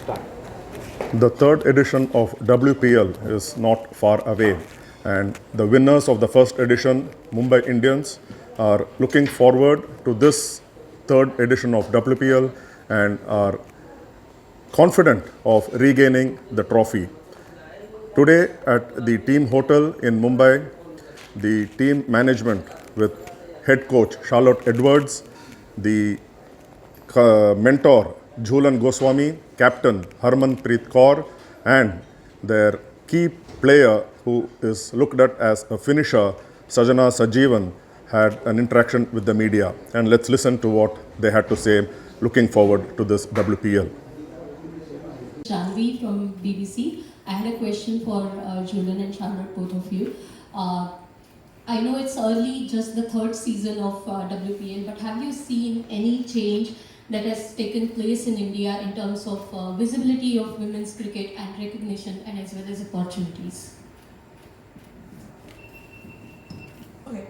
Start. The third edition of WPL is not far away, and the winners of the first edition, Mumbai Indians, are looking forward to this third edition of WPL and are confident of regaining the trophy. Today at the team hotel in Mumbai, the team management with head coach Charlotte Edwards, the mentor Jhulan Goswami, captain Harmanpreet Kaur, and their key player who is looked at as a finisher, Sajeevan, had an interaction with the media. And let's listen to what they had to say looking forward to this WPL. Janvi from BBC. I had a question for Jhulan and Charlotte, both of you. I know it's early, just the third season of WPL, but have you seen any change that has taken place in India in terms of visibility of women's cricket and recognition and as well as opportunities? Okay.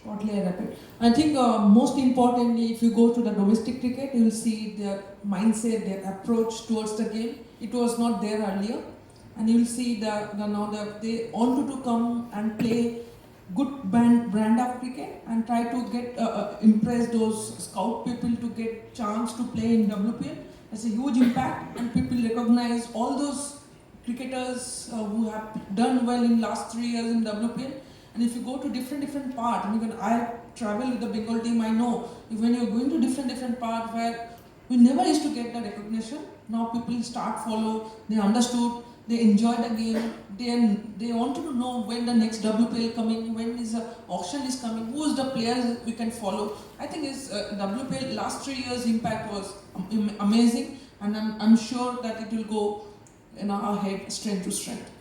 Shortly I repeat. I think most importantly, if you go to the domestic cricket, you will see their mindset, their approach towards the game. It was not there earlier, and you will see that now they wanted to come and play good brand of cricket and try to get impress those scout people to get chance to play in WPL. It's a huge impact, and people recognize all those cricketers who have done well in last 3 years in WPL. And if you go to different part, I mean, when I travel with the Bengal team, I know when you're going to different part where we never used to get the recognition, now people start follow, they understood, they enjoy the game, they wanted to know when the next WPL coming, when is the auction is coming, who is the players we can follow. I think it's WPL last 3 years impact was amazing, and I'm sure that it will go ahead strength to strength.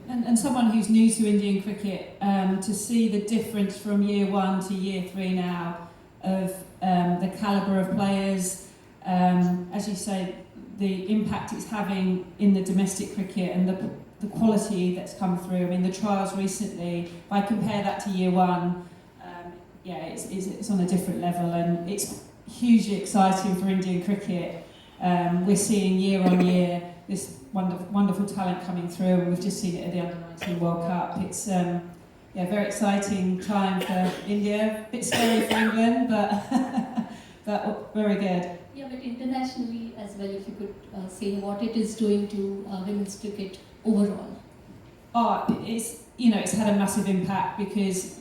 And someone who's new to Indian cricket, to see the difference from year 1 to year 3 now of the calibre of players, as you say, the impact it's having in the domestic cricket and the quality that's come through. I mean, the trials recently, if I compare that to year 1, it's on a different level, and it's hugely exciting for Indian cricket. We're seeing year on year this wonderful talent coming through, and we've just seen it at the Under-19 World Cup. It's a very exciting time for India. A bit scary for England, but very good. Yeah, but internationally as well, if you could say what it is doing to women's cricket overall. It's had a massive impact, because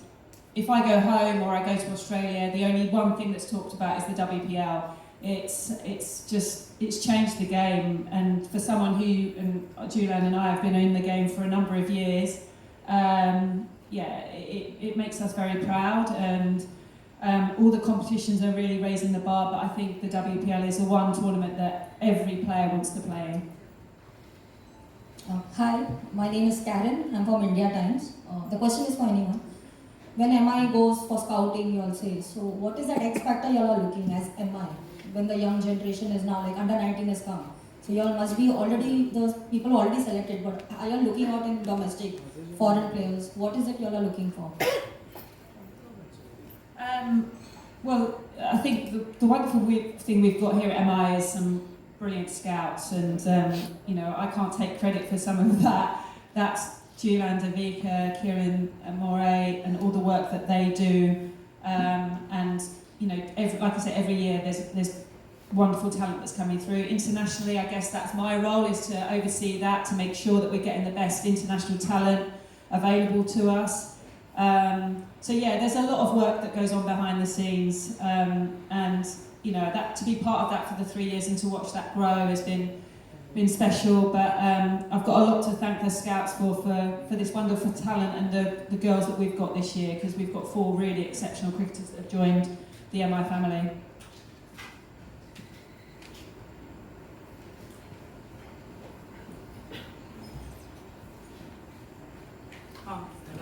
if I go home or I go to Australia, the only one thing that's talked about is the WPL. It's changed the game, and for someone who, and Jhulan and I have been in the game for a number of years, it makes us very proud, and all the competitions are really raising the bar, but I think the WPL is the one tournament that every player wants to play in. Hi, my name is Karen. I'm from India Times. The question is for anyone. When MI goes for scouting, you all say, so what is that X factor you all are looking as MI? When the young generation is now, like under 19 has come. So you all must be already, those people already selected, but are you all looking out in domestic, foreign players? What is it you all are looking for? Well, I think the wonderful thing we've got here at MI is some brilliant scouts, and I can't take credit for some of that. That's Jhulan, Davika, Kieran, and Moray, and all the work that they do. And like I said, every year there's wonderful talent that's coming through. Internationally, I guess that's my role, is to oversee that, to make sure that we're getting the best international talent available to us. There's a lot of work that goes on behind the scenes, and that to be part of that for the 3 years and to watch that grow has been special. But I've got a lot to thank the scouts for this wonderful talent and the girls that we've got this year, because we've got 4 really exceptional cricketers that have joined the MI family.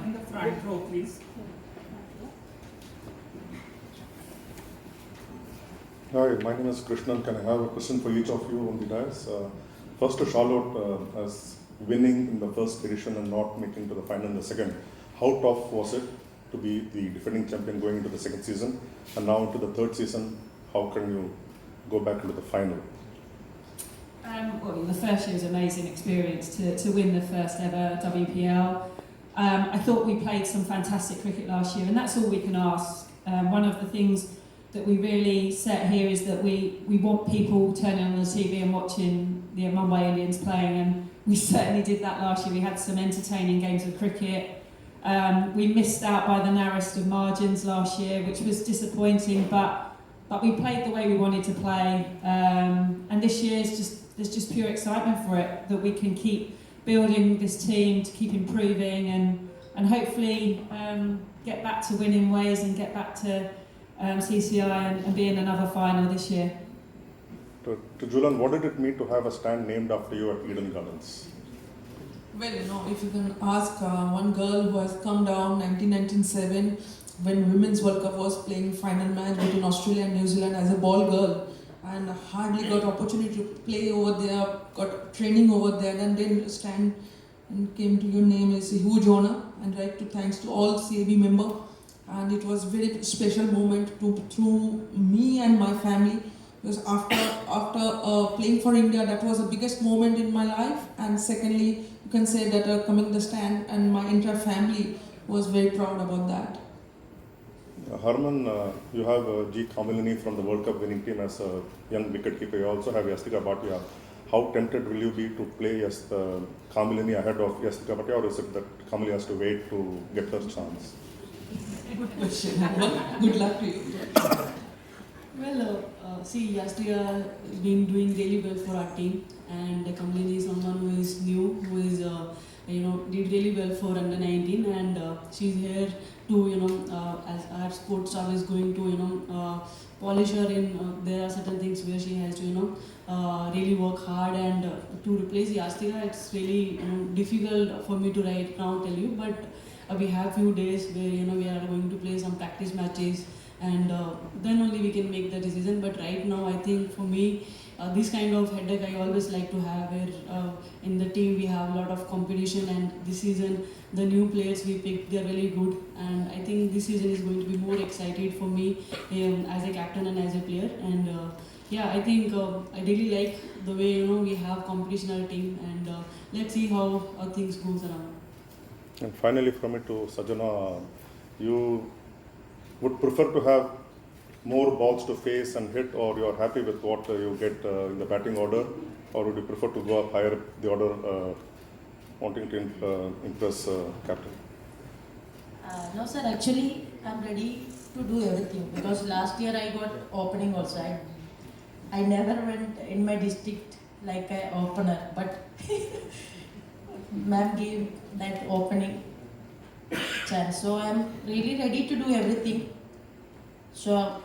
On the front row, please. Hi, my name is Krishnan. Can I have a question for each of you on the dais? First to Charlotte, as winning in the first edition and not making to the final in the second. How tough was it to be the defending champion going into the second season, and now into the third season? How can you go back into the final? Well, the first year was an amazing experience to win the first ever WPL. I thought we played some fantastic cricket last year, and that's all we can ask. One of the things that we really set here is that we want people turning on the TV and watching the Mumbai Indians playing, and we certainly did that last year. We had some entertaining games of cricket. We missed out by the narrowest of margins last year, which was disappointing, but we played the way we wanted to play. And this year there's just pure excitement for it, that we can keep building this team to keep improving and hopefully get back to winning ways and get back to CCI and be in another final this year. To Jhulan, what did it mean to have a stand named after you at Eden Gardens? Well, if you can ask one girl who has come down 1997 when Women's World Cup was playing final match between Australia and New Zealand as a ball girl, and hardly got opportunity to play over there, got training over there, and then stand and came to your name is a huge honor, and right to thanks to all CAB member, and it was very special moment through me and my family, because after playing for India, that was the biggest moment in my life, and secondly you can say that coming the stand and my entire family was very proud about that. Harman, you have G. Kamilini from the World Cup winning team as a young wicketkeeper. You also have Yastika Bhatia. How tempted will you be to play Kamilini ahead of Yastika Bhatia, or is it that Kamilini has to wait to get her chance? Good question. Good luck to you. Well, see, Yastika has been doing really well for our team, and Kamlini is someone who is new, who is did really well for under 19, and she's here to as our sports staff is going to polish her in. There are certain things where she has to really work hard, and to replace Yastika, it's really difficult for me to right now tell you, but we have few days where we are going to play some practice matches, and then only we can make the decision. But right now, I think for me, this kind of headache I always like to have, where in the team we have a lot of competition, and this season the new players we picked, they're really good, and I think this season is going to be more excited for me as a captain and as a player. And I think I really like the way we have competition in our team, and let's see how things goes around. And finally, from it to Sajana, you would prefer to have more balls to face and hit, or you are happy with what you get in the batting order, or would you prefer to go up higher the order, wanting to impress captain? No sir, actually I'm ready to do everything, because last year I got opening also. I never went in my district like an opener, but ma'am gave that opening chance, so I'm really ready to do everything. So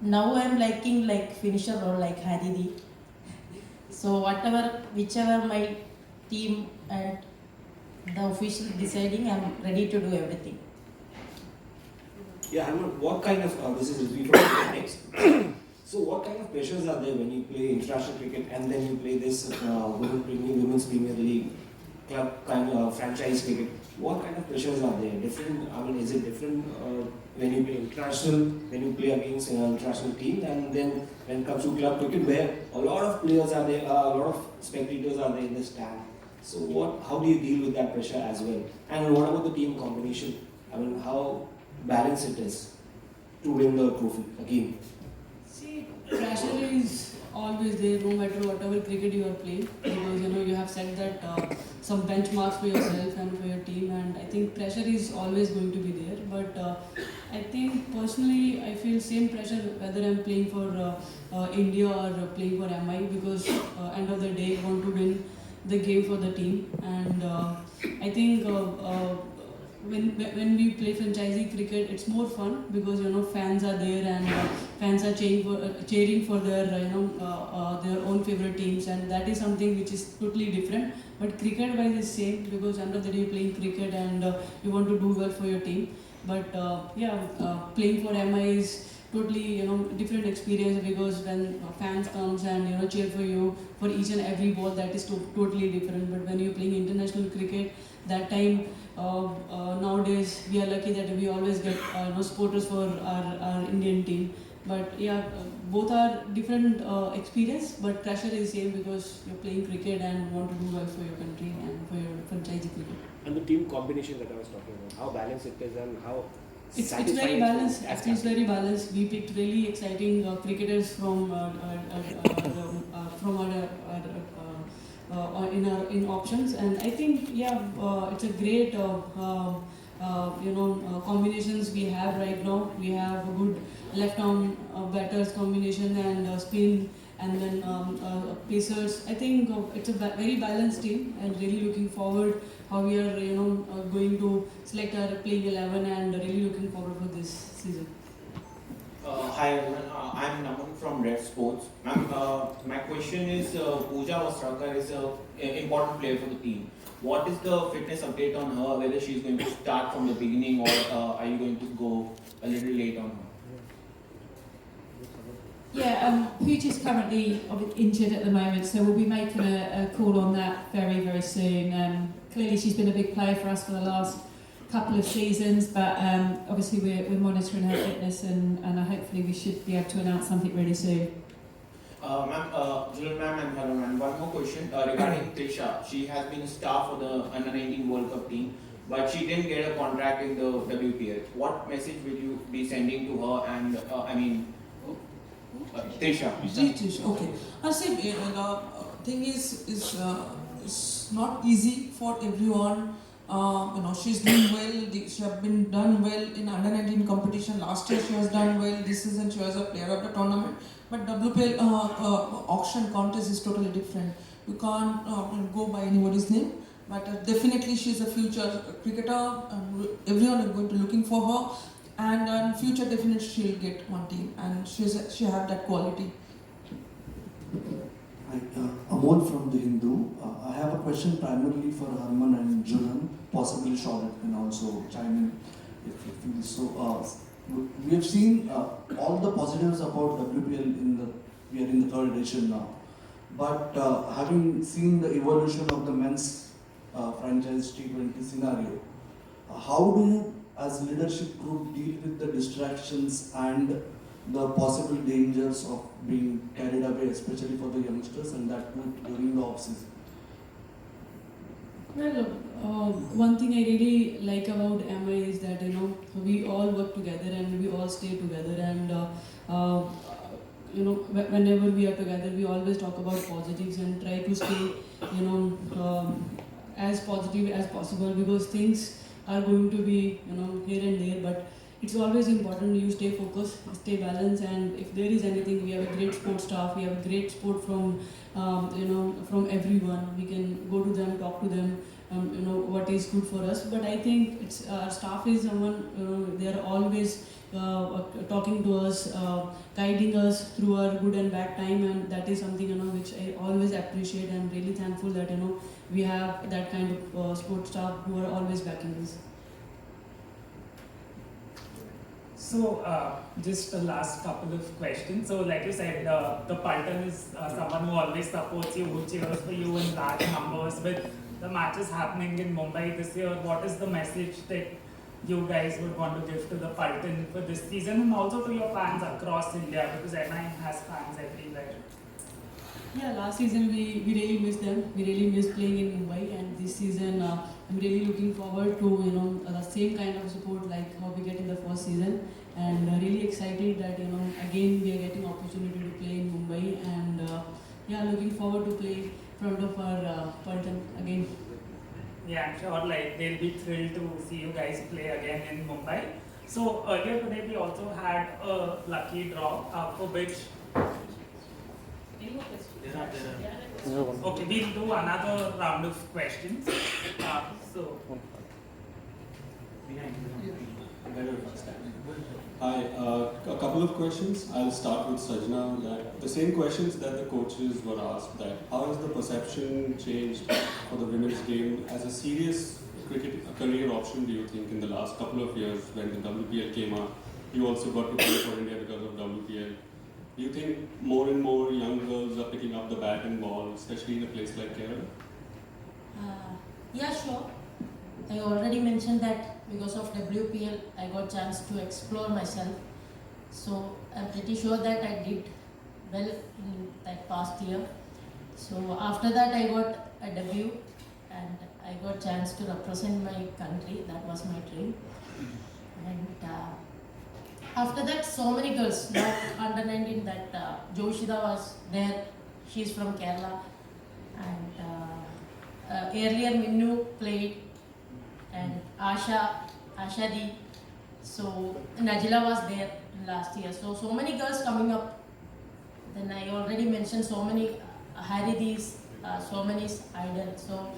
now I'm liking like finisher role like Hadidi. So whichever my team and the official deciding, I'm ready to do everything. Yeah, I mean, what kind of, this is we from next. So what kind of pressures are there when you play international cricket and then you play this Women's Premier League club kind of franchise cricket? What kind of pressures are there? Different, I mean, is it different when you play international, when you play against an international team, and then when it comes to club cricket where a lot of players are there, a lot of spectators are there in the stand. So how do you deal with that pressure as well? And what about the team combination? I mean, how balanced it is to win the trophy again? See, pressure is always there, no matter whatever cricket you are playing, because you have set that some benchmarks for yourself and for your team, and I think pressure is always going to be there. But I think personally, I feel same pressure whether I'm playing for India or playing for MI, because end of the day, I want to win the game for the team, and I think. When we play franchisee cricket, it's more fun because fans are there, and fans are cheering for their their own favorite teams, and that is something which is totally different. But cricket wise is same, because end of the day you're playing cricket and you want to do well for your team. But playing for MI is totally different experience, because when fans comes and cheer for you for each and every ball, that is totally different. But when you're playing international cricket, that time nowadays we are lucky that we always get supporters for our Indian team, But yeah, both are different experience, but pressure is same because you're playing cricket and want to do well for your country and for your franchise cricket. And the team combination that I was talking about, how balanced it is and how It's satisfying very balanced. as It's very balanced. We picked really exciting cricketers from in options, and I think it's a great combinations we have right now. We have a good left arm batters combination and spin, and then pacers. I think it's a very balanced team, and really looking forward how we are going to select our playing 11, and really looking forward for this season. Hi everyone, I'm Naman from Red Sports. Ma'am, my question is Pooja Vastrkar is an important player for the team. What is the fitness update on her, whether she is going to start from the beginning or are you going to go a little late on her? Yeah, Pooja is currently injured at the moment, so we'll be making a call on that very, very soon. Clearly, she's been a big player for us for the last couple of seasons, but obviously we're monitoring her fitness, and hopefully we should be able to announce something really soon. Ma'am, Jhulan ma'am and hello ma'am, one more question regarding Trisha. She has been a star for the Under-19 World Cup team, but she didn't get a contract in the WPL. What message will you be sending to her and Trisha? Okay. I say the thing is not easy for everyone. She's doing well. She have been done well in under-19 competition. Last year she has done well. This season she was a player of the tournament. But WPL auction contest is totally different. You can't go by anybody's name. But definitely she's a future cricketer. Everyone is going to looking for her. And in future definitely she'll get one team. And she have that quality. Hi, Amol from The Hindu. I have a question primarily for Harman and Jhulan, possibly Charlotte can also chime in if you feel so. We have seen all the positives about WPL we are in the third edition now. But having seen the evolution of the men's franchise T20 scenario, how do you as leadership group deal with the distractions and the possible dangers of being carried away, especially for the youngsters, and that too during the off-season? Well, one thing I really like about MI is that we all work together and we all stay together, and whenever we are together, we always talk about positives and try to stay as positive as possible, because things are going to be here and there, but it's always important you stay focused, stay balanced, and if there is anything, we have a great sports staff, we have a great support from from everyone. We can go to them, talk to them, what is good for us. But I think it's our staff is someone they are always talking to us, guiding us through our good and bad time, and that is something which I always appreciate. I'm really thankful that we have that kind of sports staff who are always backing us. So, just the last couple of questions. So, like you said, the Paltan is someone who always supports you, who cheers for you in large numbers. With the matches happening in Mumbai this year, what is the message that you guys would want to give to the Paltan for this season, and also to your fans across India, because MI has fans everywhere? Yeah, last season we really missed them. We really missed playing in Mumbai, and this season I'm really looking forward to the same kind of support like how we get in the first season, and really excited that again we are getting opportunity to play in Mumbai, and looking forward to play in front of our Paltan again. Yeah, I'm sure they'll be thrilled to see you guys play again in Mumbai. So earlier today we also had a lucky draw for which. Okay, we'll do another round of questions. Hi, a couple of questions. I'll start with Sajana. That the same questions that the coaches were asked, that how has the perception changed for the women's game as a serious cricket career option, do you think, in the last couple of years when the WPL came up? You also got to play for India because of WPL. Do you think more and more young girls are picking up the bat and ball, especially in a place like Kerala? Yeah, sure. I already mentioned that because of WPL, I got chance to explore myself. So I'm pretty sure that I did well in that past year. So after that I got a debut and I got chance to represent my country. That was my dream. And after that, so many girls, not under 19, that Joshida was there. She's from Kerala. And earlier Minnu played, and Ashadi. So Najila was there last year. So many girls coming up. Then I already mentioned so many Haridis, so many idol. So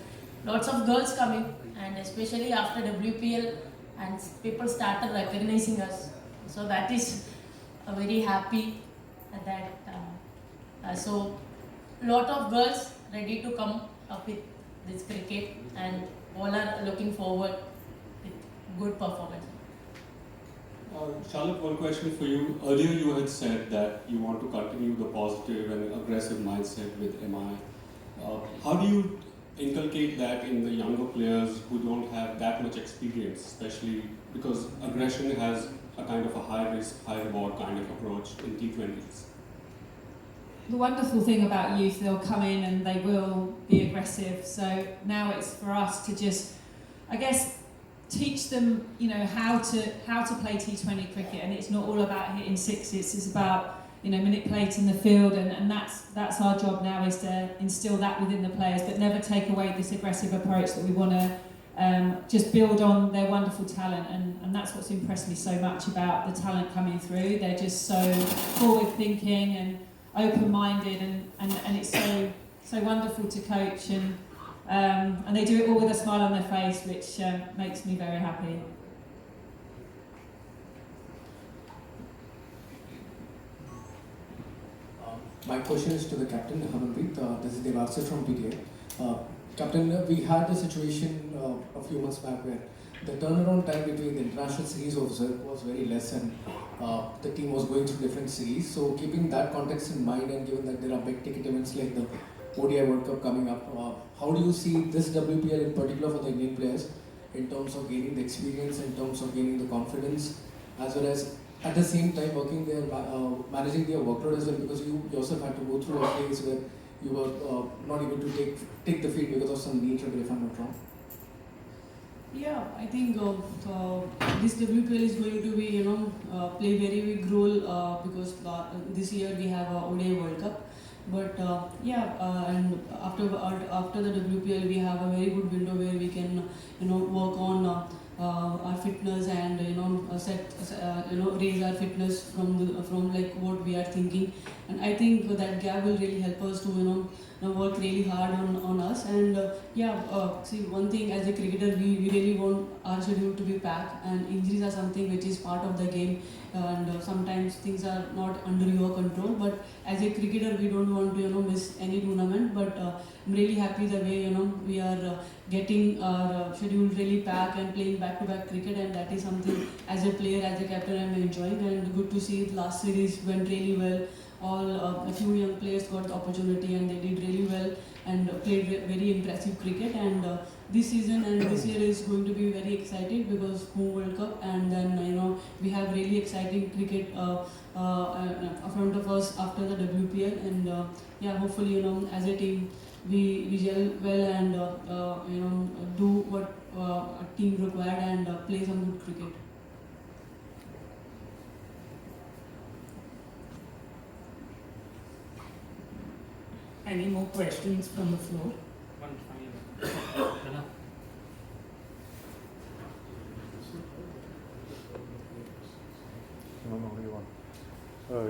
lots of girls coming, and especially after WPL, and people started recognizing us. So that is very happy that so lot of girls ready to come up with this cricket, and all are looking forward with good performance. Charlotte, one question for you. Earlier you had said that you want to continue the positive and aggressive mindset with MI. How do you inculcate that in the younger players who don't have that much experience, especially because aggression has a kind of a high risk, high reward kind of approach in T20s? The wonderful thing about youth, they'll come in and they will be aggressive. So now it's for us to just, I guess, teach them, how to play T20 cricket, and it's not all about hitting sixes. It's about, manipulating the field, and that's our job now, is to instill that within the players, but never take away this aggressive approach that we want to just build on their wonderful talent, and that's what's impressed me so much about the talent coming through. They're just so forward thinking and open-minded, and it's so wonderful to coach, and they do it all with a smile on their face, which makes me very happy. My question is to the captain, Harmanpreet. This is Devasir from PTA. Captain, we had a situation a few months back where the turnaround time between the international series was very less, and the team was going through different series. So keeping that context in mind, and given that there are big ticket events like the ODI World Cup coming up, how do you see this WPL in particular for the Indian players in terms of gaining the experience, in terms of gaining the confidence, as well as at the same time working there, managing their workload as well, because you yourself had to go through a phase where you were not able to take the field because of some knee injury, if I'm not wrong? Yeah, I think this WPL is going to be, play very big role because this year we have a ODI World Cup. But and after the WPL, we have a very good window where we can, work on our fitness and raise our fitness from like what we are thinking. And I think that gap will really help us to work really hard on us. And see, one thing, as a cricketer, we really want our schedule to be packed, and injuries are something which is part of the game, and sometimes things are not under your control. But as a cricketer, we don't want to miss any tournament. But I'm really happy the way we are getting our schedule really packed and playing back-to-back cricket, and that is something as a player, as a captain, I'm enjoying. And good to see last series went really well. A few young players got the opportunity and they did really well and played very impressive cricket. And this season and this year is going to be very exciting because home World Cup, and then we have really exciting cricket front of us after the WPL. And hopefully as a team we gel well and do what a team required and play some good cricket. Any more questions from the floor? One final.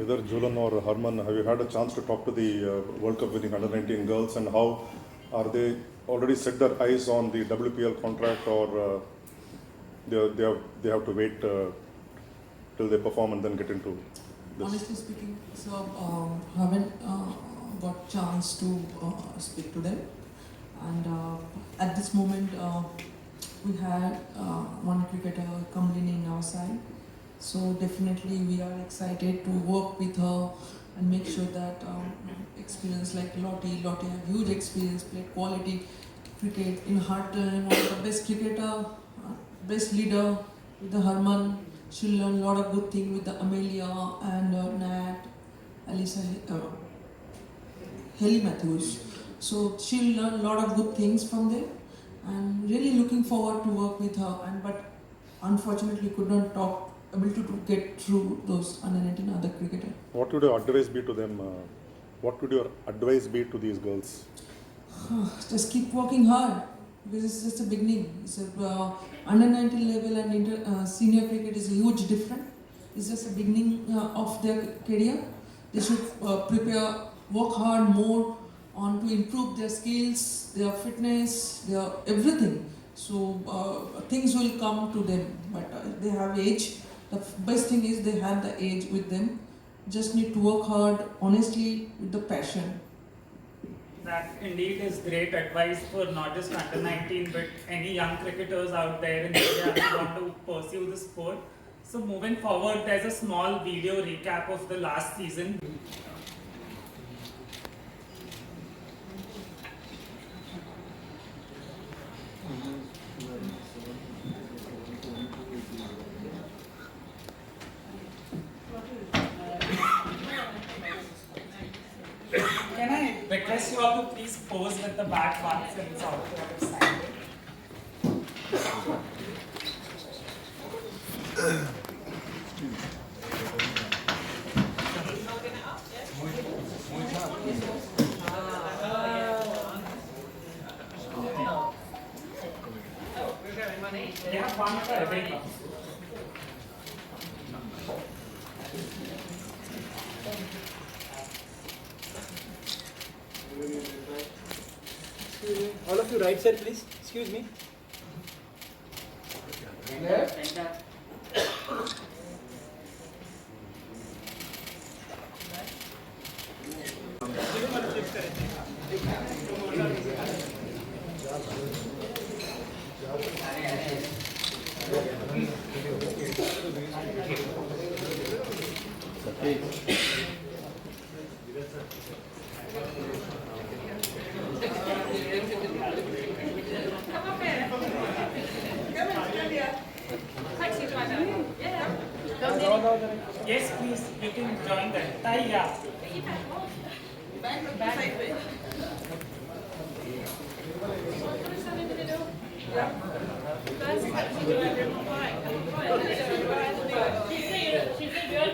Either Jhulan or Harman, have you had a chance to talk to the World Cup winning under-19 girls, and how are they already set their eyes on the WPL contract, or they have to wait till they perform and then get into this? Honestly speaking, so haven't got chance to speak to them, and at this moment we had one cricketer coming in our side. So definitely we are excited to work with her and make sure that experience like Lottie have huge experience, played quality cricket in her time, one of the best cricketer, best leader with the Harman, She'll learn a lot of good things with the Amelia and Nat, Alisa, Haley Matthews. So she'll learn a lot of good things from them, and really looking forward to work with her. But unfortunately could not able to get through those under 19 other cricketers. What would your advice be to them? What would your advice be to these girls? Just keep working hard, because it's just a beginning. It's a under 19 level and senior cricket is a huge difference. It's just a beginning of their career. They should prepare, work hard more on to improve their skills, their fitness, their everything. So things will come to them, but they have age. The best thing is they have the age with them. Just need to work hard, honestly, with the passion. That indeed is great advice for not just under 19 but any young cricketers out there in India who want to pursue the sport. So moving forward, there's a small video recap of the last season. Can I request you all to please pose with the back once and it's out to other side? Yeah, one for everyone. All of you right side please, excuse me. Yes, please, you can join that. Taiya. She's a real